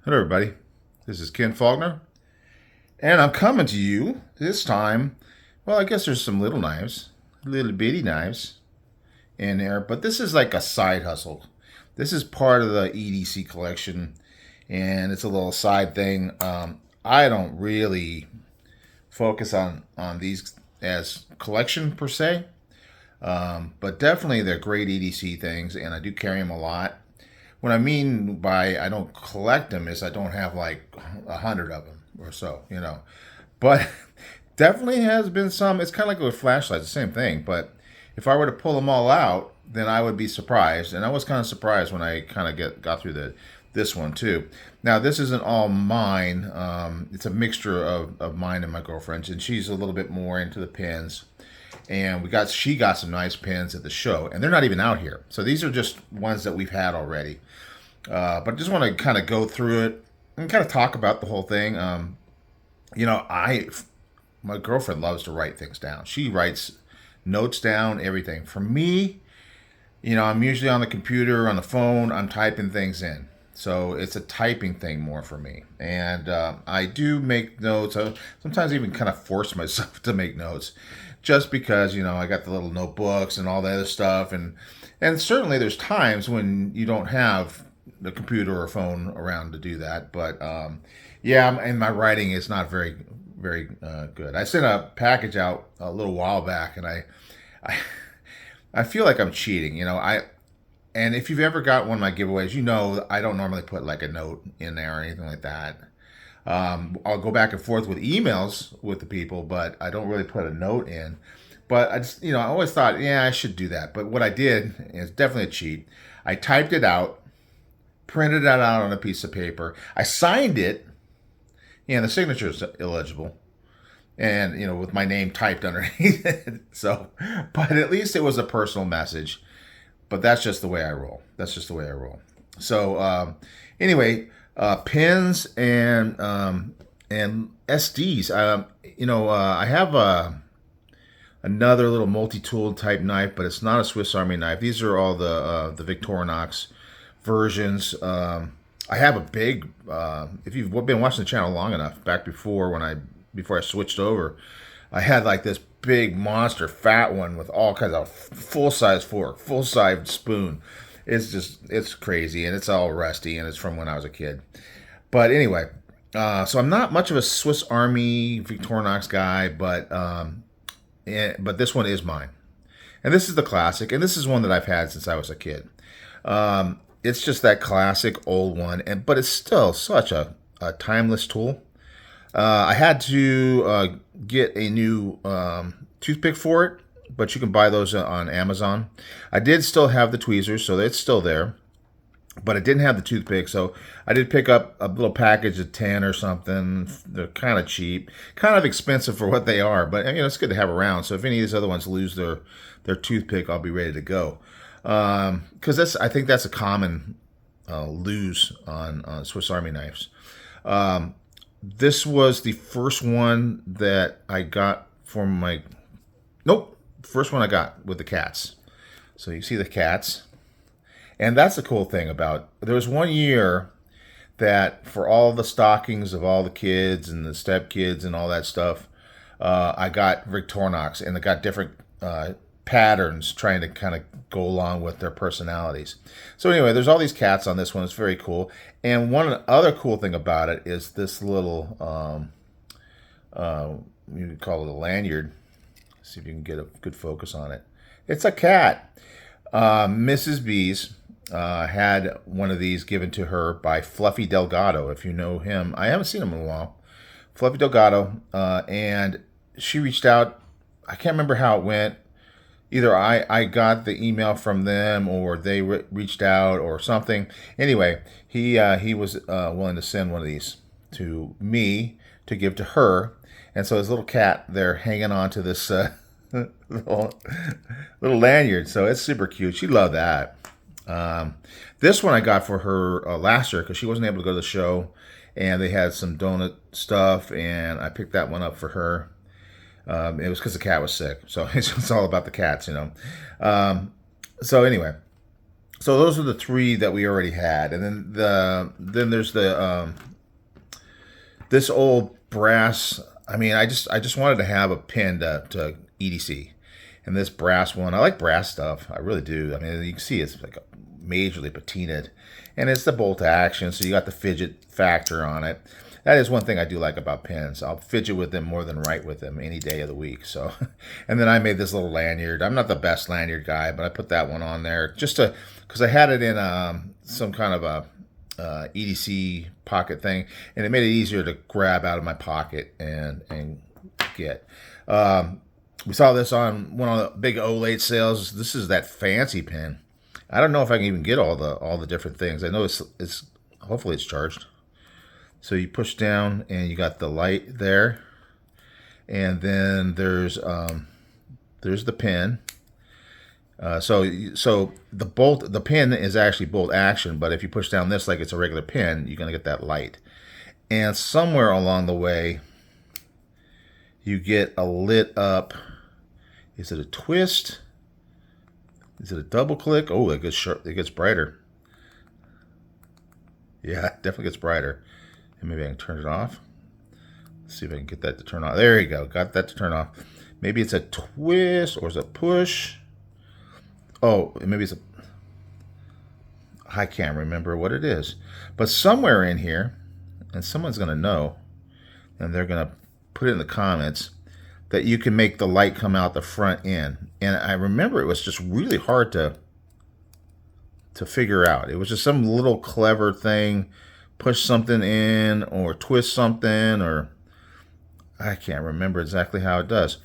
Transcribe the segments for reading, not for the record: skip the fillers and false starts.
Hello, everybody. This is Ken Faulkner, and I'm coming to you this time. Well, I guess there's some little knives, little bitty knives in there, but this is like a side hustle. This is part of the EDC collection, and it's a little side thing. I don't really focus on these as collection per se, but definitely they're great EDC things, and I do carry them a lot. What I mean by I don't collect them is I don't have like 100 of them or so. But definitely has been some. It's kind of like with flashlights, the same thing. But if I were to pull them all out, then I would be surprised. And I was kind of surprised when I kind of got through this one too. Now this isn't all mine. It's a mixture of mine and my girlfriend's, and she's a little bit more into the pens. And she got some nice pens at the show, and they're not even out here. So these are just ones that we've had already. But I just want to kind of go through it and kind of talk about the whole thing. My girlfriend loves to write things down. She writes notes down, everything. For me, I'm usually on the computer, on the phone. I'm typing things in. So it's a typing thing more for me. And I do make notes. I sometimes even kind of force myself to make notes just because, I got the little notebooks and all the other stuff. And certainly there's times when you don't have the computer or phone around to do that. But yeah, and my writing is not very, very good. I sent a package out a little while back, and I feel like I'm cheating. And if you've ever got one of my giveaways, I don't normally put like a note in there or anything like that. I'll go back and forth with emails with the people, but I don't really put a note in. But I just, I always thought, yeah, I should do that. But what I did is definitely a cheat. I typed it out, printed it out on a piece of paper. I signed it, and the signature is illegible, and with my name typed underneath it. So, but at least it was a personal message. But that's just the way I roll. So, anyway, pens and SDs. I have another little multi-tool type knife, but it's not a Swiss Army knife. These are all the Victorinox versions. I have a big. If you've been watching the channel long enough, back before I switched over, I had like this big monster fat one with all kinds of full size fork, full size spoon. It's crazy, and it's all rusty, and it's from when I was a kid. But anyway, so I'm not much of a Swiss Army Victorinox guy, but this one is mine, and this is the classic, and this is one that I've had since I was a kid. It's just that classic old one, but it's still such a timeless tool. I had to get a new toothpick for it, but you can buy those on Amazon. I did still have the tweezers, so it's still there, but I didn't have the toothpick, so I did pick up a little package of 10 or something. They're kind of cheap, kind of expensive for what they are, but it's good to have around. So if any of these other ones lose their toothpick, I'll be ready to go. Because I think that's a common lose on Swiss Army knives. This was the first one that I got first one I got with the cats. So you see the cats. And that's the cool thing there was one year that for all the stockings of all the kids and the stepkids and all that stuff, I got Victorinox, and they got different patterns trying to kind of go along with their personalities. So anyway, there's all these cats on this one. It's very cool. And one other cool thing about it is this little, you could call it a lanyard. See if you can get a good focus on it. It's a cat. Mrs. B's had one of these given to her by Fluffy Delgado, if you know him. I haven't seen him in a while. Fluffy Delgado. And she reached out. I can't remember how it went. Either I got the email from them, or they reached out, or something. Anyway, he was willing to send one of these to me to give to her, and so his little cat there hanging on to this little lanyard. So it's super cute. She loved that. This one I got for her last year because she wasn't able to go to the show, and they had some donut stuff, and I picked that one up for her. It was because the cat was sick. So it's all about the cats, So anyway, So those are the three that we already had, and then there's the this old brass. I mean, I just wanted to have a pen to EDC, and this brass one. I like brass stuff. I really do. I mean, you can see it's like a majorly patinaed, and it's the bolt action, so you got the fidget factor on it. That is one thing I do like about pens. I'll fidget with them more than write with them any day of the week. So, and then I made this little lanyard. I'm not the best lanyard guy, but I put that one on there just to, because I had it in some kind of a EDC pocket thing, and it made it easier to grab out of my pocket and get. We saw this on one of the big O-Late sales. This is that fancy pen. I don't know if I can even get all the different things. I know it's hopefully it's charged. So you push down and you got the light there, and then there's the pin. So the pin is actually bolt action, but if you push down this like it's a regular pin, you're gonna get that light. And somewhere along the way, you get a lit up. Is it a twist? Is it a double click? Oh, it gets sharp. It gets brighter. Yeah, it definitely gets brighter. And maybe I can turn it off. Let's see if I can get that to turn off. There you go. Got that to turn off. Maybe it's a twist or is it a push? Oh, maybe it's a... I can't remember what it is. But somewhere in here, and someone's going to know, and they're going to put it in the comments, that you can make the light come out the front end. And I remember it was just really hard to figure out. It was just some little clever thing. Push something in or twist something, or I can't remember exactly how it does.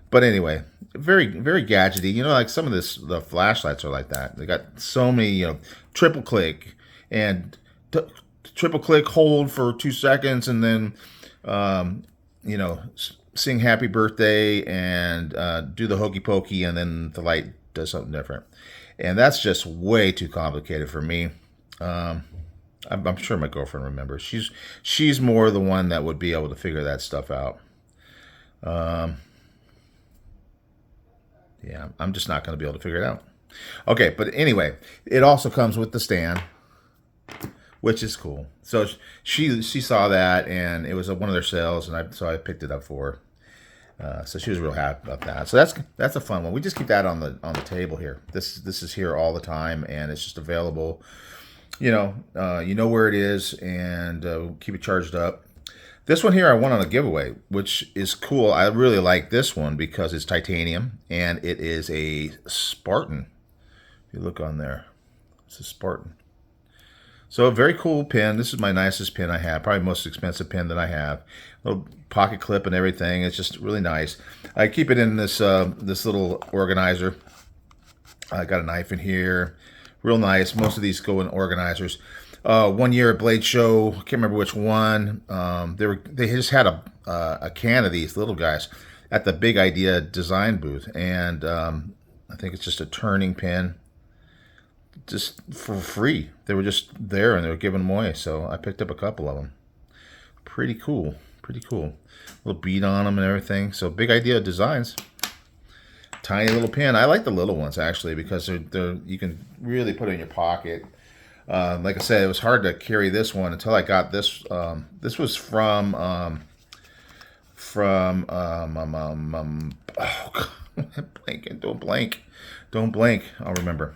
But anyway, very, very gadgety. You know, like some of the flashlights are like that. They got so many, you know, triple click and triple click, hold for 2 seconds, and then, you know, sing happy birthday and do the hokey pokey, and then the light does something different. And that's just way too complicated for me. I'm sure my girlfriend remembers. She's more the one that would be able to figure that stuff out. Yeah, I'm just not going to be able to figure it out. Okay, but anyway, it also comes with the stand, which is cool. So she saw that, and it was one of their sales, and so I picked it up for her. So she was real happy about that. So that's a fun one. We just keep that on the table here. This is here all the time, and it's just available. You know where it is, and keep it charged up. This one here I won on a giveaway, which is cool. I really like this one because it's titanium, and it is a Spartan. If you look on there, it's a Spartan. So a very cool pen. This is my nicest pen I have, probably most expensive pen that I have. Little pocket clip and everything. It's just really nice. I keep it in this this little organizer. I got a knife in here. Real nice. Most of these go in organizers. One year at Blade Show, I can't remember which one. They just had a can of these little guys at the Big Idea design booth, and I think it's just a turning pen, just for free. They were just there and they were giving them away, so I picked up a couple of them. Pretty cool. Pretty cool. Little bead on them and everything. So Big Idea Designs. Tiny little pen. I like the little ones actually because they're you can really put it in your pocket. Like I said, it was hard to carry this one until I got this. This was from oh, don't blank. I'll remember.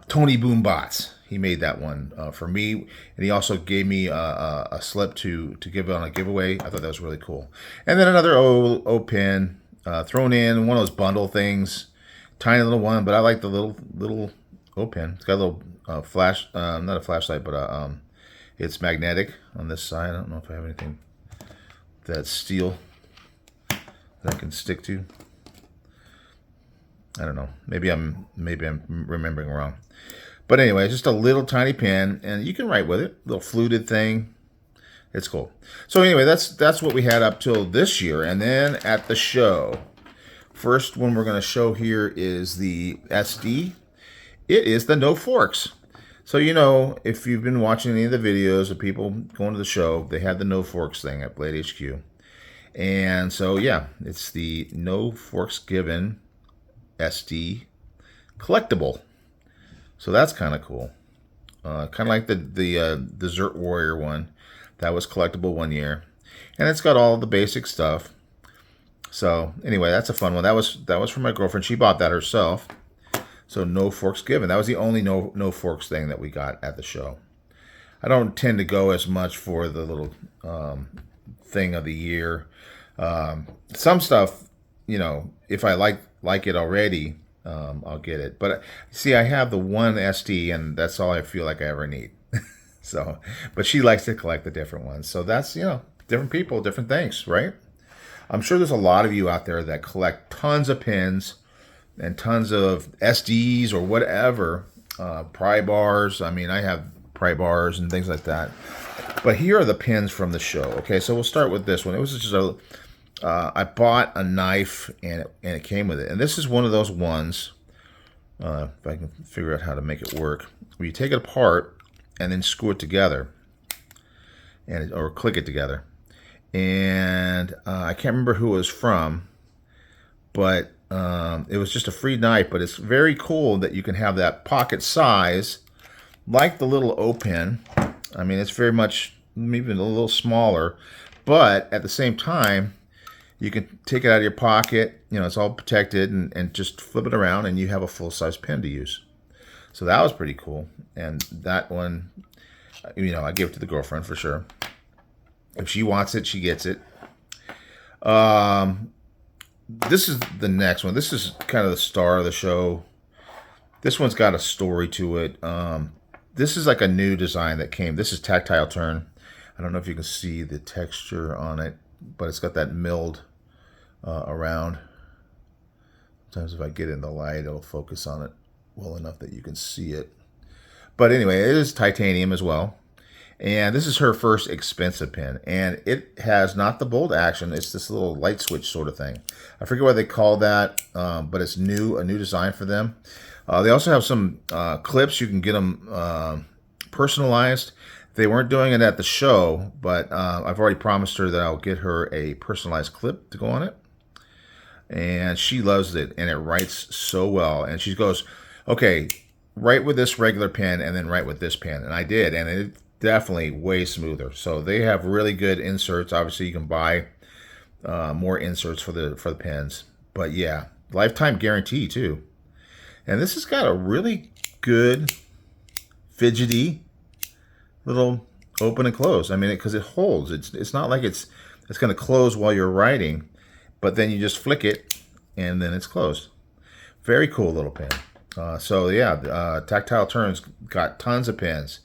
Tony Boombots. He made that one for me, and he also gave me a slip to give on a giveaway. I thought that was really cool. And then another O pen. Thrown in one of those bundle things, tiny little one, but I like the little O pen. It's got a little flash, not a flashlight, but it's magnetic on this side. I don't know if I have anything that's steel that I can stick to. I don't know. Maybe I'm remembering wrong. But anyway, it's just a little tiny pen, and you can write with it. Little fluted thing. It's cool. So anyway, that's what we had up till this year. And then at the show, first one we're going to show here is the SD. It is the no forks. So, you know, if you've been watching any of the videos of people going to the show, they had the no forks thing at Blade HQ. And so, yeah, it's the no forks given SD collectible. So that's kind of cool. Kind of like the Desert Warrior one. That was collectible one year. And it's got all the basic stuff. So anyway, that's a fun one. That was from my girlfriend. She bought that herself. So no forks given. That was the only no forks thing that we got at the show. I don't tend to go as much for the little thing of the year. Some stuff, if I like it already, I'll get it. But see, I have the one SD, and that's all I feel like I ever need. So, but she likes to collect the different ones. So that's different people, different things, right? I'm sure there's a lot of you out there that collect tons of pins and tons of SDs or whatever, pry bars. I mean, I have pry bars and things like that. But here are the pins from the show. Okay, so we'll start with this one. It was just I bought a knife and it came with it. And this is one of those ones, if I can figure out how to make it work, where you take it apart and then screw it together, or click it together. And I can't remember who it was from, but it was just a free knife. But it's very cool that you can have that pocket size, like the little O pen. I mean, it's very much maybe a little smaller, but at the same time, you can take it out of your pocket. It's all protected, and just flip it around, and you have a full-size pen to use. So that was pretty cool. And that one, I give it to the girlfriend for sure. If she wants it, she gets it. This is the next one. This is kind of the star of the show. This one's got a story to it. This is like a new design that came. This is tactile turn. I don't know if you can see the texture on it, but it's got that milled around. Sometimes if I get in the light, it'll focus on it well enough that you can see it. But anyway, it is titanium as well. And this is her first expensive pen. And it has not the bolt action. It's this little light switch sort of thing. I forget what they call that, but it's a new design for them. They also have some clips. You can get them personalized. They weren't doing it at the show, but I've already promised her that I'll get her a personalized clip to go on it. And she loves it, and it writes so well. And she goes, okay, write with this regular pen and then write with this pen. And I did, and it definitely way smoother. So they have really good inserts. Obviously, you can buy more inserts for the pens. But yeah, lifetime guarantee too. And this has got a really good fidgety little open and close. I mean, because it holds. It's not like it's going to close while you're writing, but then you just flick it and then it's closed. Very cool little pen. So yeah, Tactile Turns got tons of pens.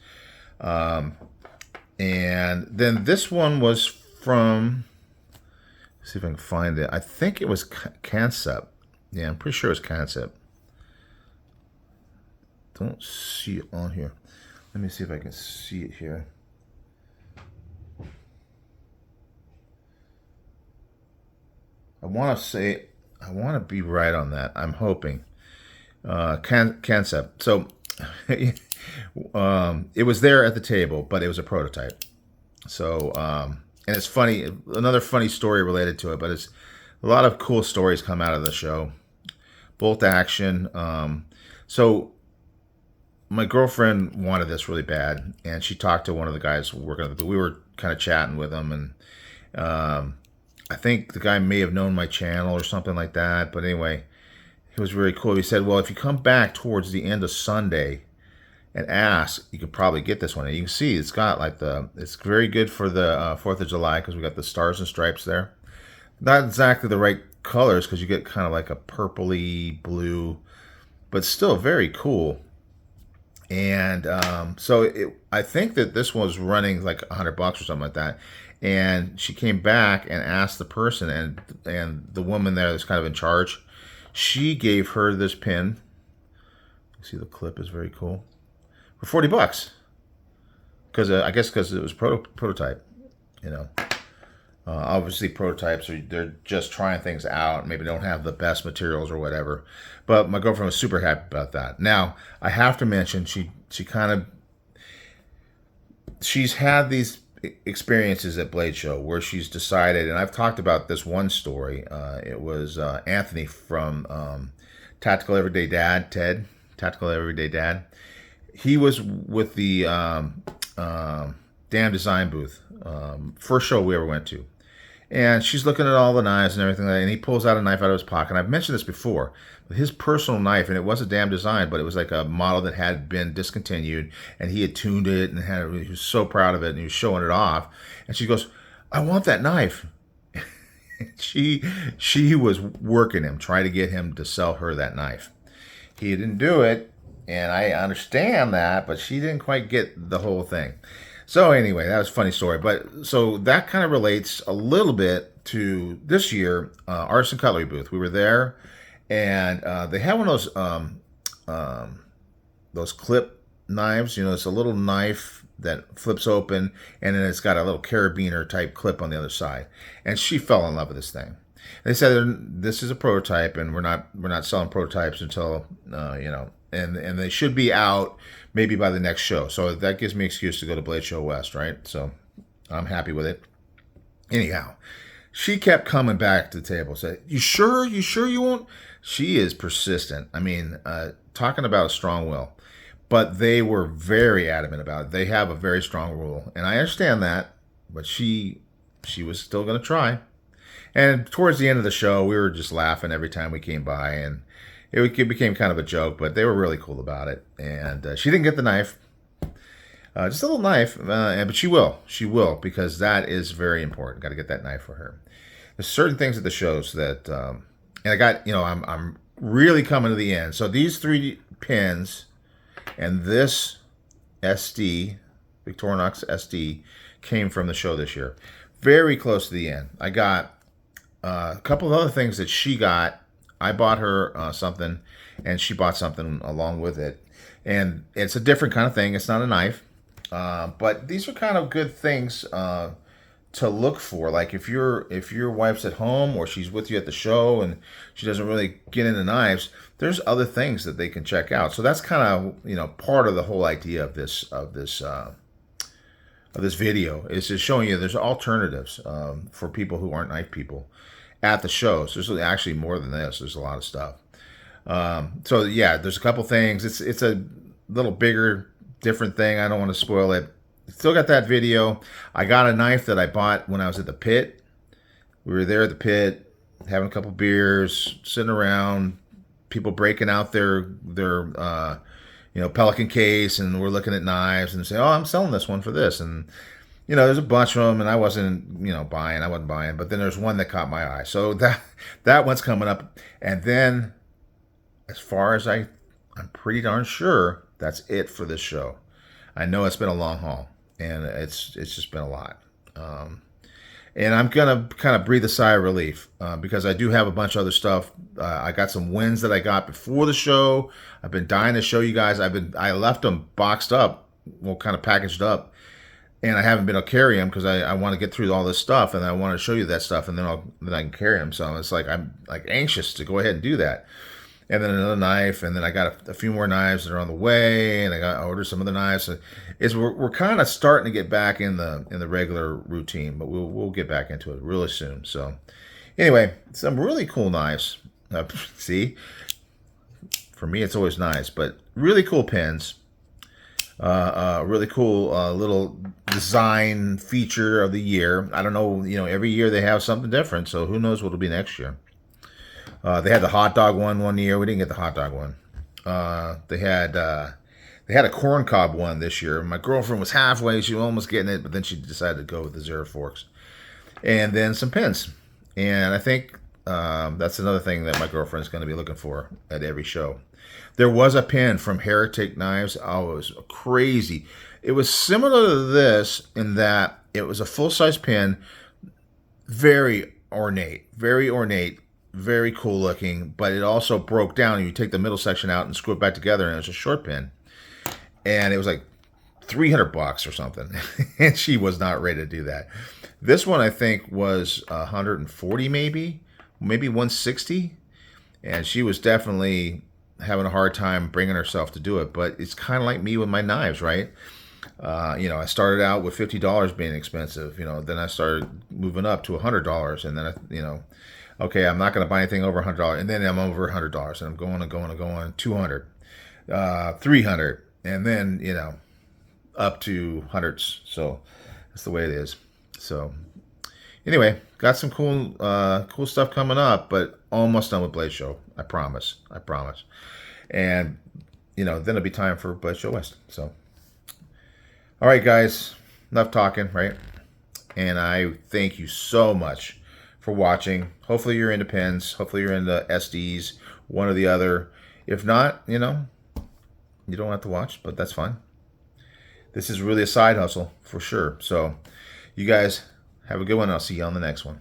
And then this one was from, let's see if I can find it. I think it was Concept. Yeah, I'm pretty sure it's Concept. Don't see it on here. Let me see if I can see it here. I want to be right on that. I'm hoping. Concept. So it was there at the table, but it was a prototype. So and it's funny. Another funny story related to it, but it's a lot of cool stories come out of the show. Bolt action. So my girlfriend wanted this really bad, and she talked to one of the guys working on it. We were kind of chatting with him, and I think the guy may have known my channel or something like that. But anyway, it was very cool. He said, well, if you come back towards the end of Sunday and ask, you could probably get this one. And you can see it's got like it's very good for the 4th of July because we got the stars and stripes there. Not exactly the right colors because you get kind of like a purpley blue, but still very cool. And so I think that this was running like $100 or something like that. And she came back and asked the person, and the woman there that's kind of in charge, she gave her this pen. You see the clip is very cool for $40. Because I guess because it was prototype, Obviously, prototypes they're just trying things out. Maybe don't have the best materials or whatever. But my girlfriend was super happy about that. Now I have to mention she's had these experiences at Blade Show where she's decided, and I've talked about this one story. It was Anthony from Tactical Everyday Dad, Ted, Tactical Everyday Dad. He was with the Damn Design booth, first show we ever went to. And she's looking at all the knives and everything like that, and he pulls out a knife out of his pocket. And I've mentioned this before. His personal knife, and it was a Damn Design, but it was like a model that had been discontinued, and he had tuned it, and he was so proud of it, and he was showing it off. And she goes, "I want that knife." she was working him, trying to get him to sell her that knife. He didn't do it, and I understand that, but she didn't quite get the whole thing. So anyway, that was a funny story. But so that kind of relates a little bit to this year, Artisan Cutlery booth. We were there, and they had one of those clip knives. You know, it's a little knife that flips open, and then it's got a little carabiner type clip on the other side. And she fell in love with this thing. They said this is a prototype, and we're not selling prototypes until and they should be out maybe by the next show. So that gives me an excuse to go to Blade Show West, right? So I'm happy with it. Anyhow, she kept coming back to the table. Said, "You sure? You sure you won't?" She is persistent. I mean, talking about a strong will. But they were very adamant about it. They have a very strong rule, and I understand that. But she was still going to try. And towards the end of the show, we were just laughing every time we came by, and it became kind of a joke. But they were really cool about it. And she didn't get the knife, just a little knife, but she will, because that is very important. Got to get that knife for her. There's certain things at the shows that, and I got, I'm really coming to the end. So these 3 pins. And this SD, Victorinox SD, came from the show this year. Very close to the end. I got a couple of other things that she got. I bought her something, and she bought something along with it. And it's a different kind of thing. It's not a knife. But these are kind of good things to look for. Like if your wife's at home or she's with you at the show and she doesn't really get into knives, there's other things that they can check out. So that's kind of part of the whole idea of this video is just showing you there's alternatives for people who aren't knife people at the shows. There's actually more than this. There's a lot of stuff. So yeah, there's a couple things. It's a little bigger, different thing. I don't want to spoil it. Still got that video. I got a knife that I bought when I was at the pit. We were there at the pit, having a couple beers, sitting around, people breaking out their Pelican case, and we're looking at knives and say, "Oh, I'm selling this one for this." And there's a bunch of them, and I wasn't buying. But then there's one that caught my eye. So that one's coming up. And then, as far as I'm pretty darn sure that's it for this show. I know it's been a long haul. And it's just been a lot. And I'm going to kind of breathe a sigh of relief because I do have a bunch of other stuff. I got some wins that I got before the show. I've been dying to show you guys. I left them boxed up, kind of packaged up. And I haven't been able to carry them because I want to get through all this stuff. And I want to show you that stuff. And then I can carry them. So it's like I'm like anxious to go ahead and do that. And then another knife, and then I got a few more knives that are on the way, and I ordered some other knives. So we're kind of starting to get back in the regular routine, but we'll get back into it really soon. So anyway, some really cool knives. See, for me it's always nice, but really cool pins. Really cool little design feature of the year. I don't know, every year they have something different, so who knows what it'll be next year. They had the hot dog one year. We didn't get the hot dog one. They had a corn cob one this year. My girlfriend was halfway. She was almost getting it, but then she decided to go with the Zero Forks. And then some pins. And I think that's another thing that my girlfriend's going to be looking for at every show. There was a pin from Heretic Knives. Oh, it was crazy. It was similar to this in that it was a full-size pin, very ornate, very cool looking, but it also broke down. You take the middle section out and screw it back together, and it was a short pin. And it was like $300 or something. And she was not ready to do that. This one, I think, was 140 maybe 160. And she was definitely having a hard time bringing herself to do it. But it's kind of like me with my knives, right? I started out with $50 being expensive. Then I started moving up to $100, and then Okay, I'm not going to buy anything over $100, and then I'm over $100, and I'm going and going and going, 200, 300, and then up to hundreds. So that's the way it is. So anyway, got some cool stuff coming up, but almost done with Blade Show. I promise. I promise. And then it'll be time for Blade Show West. So, all right, guys, enough talking, right? And I thank you so much for watching. Hopefully you're into pens. Hopefully you're into SDs, one or the other. If not, you don't have to watch, but that's fine. This is really a side hustle for sure. So you guys have a good one. I'll see you on the next one.